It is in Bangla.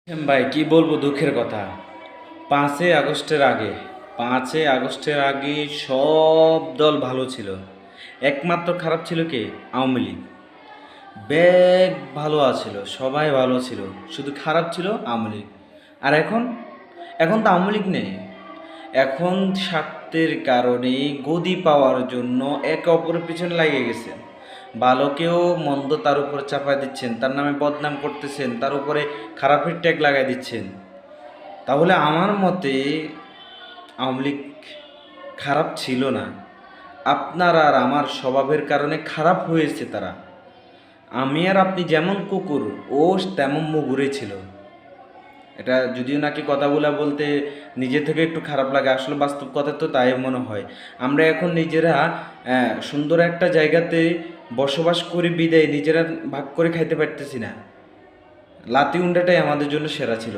ভাই কি বলবো দুঃখের কথা। 5ই আগস্টের আগে 5ই আগস্টের আগে সব দল ভালো ছিল। একমাত্র খারাপ ছিল কে? আওয়ামী লীগ। ব্যাগ ভালো আছিল, সবাই ভালো ছিল, শুধু খারাপ ছিল আওয়ামী লীগ। আর এখন তো আওয়ামী লীগ নেই। এখন স্বার্থের কারণে গদি পাওয়ার জন্য একে অপরের পিছনে লাগিয়ে গেছে। ভালোকেও মন্দ তার উপর চাপায় দিচ্ছেন, তার নামে বদনাম করতেছেন, তার উপরে খারাপের ট্যাগ লাগাই দিচ্ছেন। তাহলে আমার মতে আওয়ামী লীগ খারাপ ছিল না। আপনার আর আমার স্বভাবের কারণে খারাপ হয়েছে তারা। আমি আর আপনি যেমন কুকুর, ও তেমন মুগুরে ছিল। এটা যদিও নাকি কথাগুলা বলতে নিজে থেকে একটু খারাপ লাগে, আসলে বাস্তব কথা তো তাই মনে হয়। আমরা এখন নিজেরা সুন্দর একটা জায়গাতে বসবাস করি বিদায় নিজেরা ভাগ করে খাইতে পারতেছি না। লাতি উন্ডাটাই আমাদের জন্য সেরা ছিল।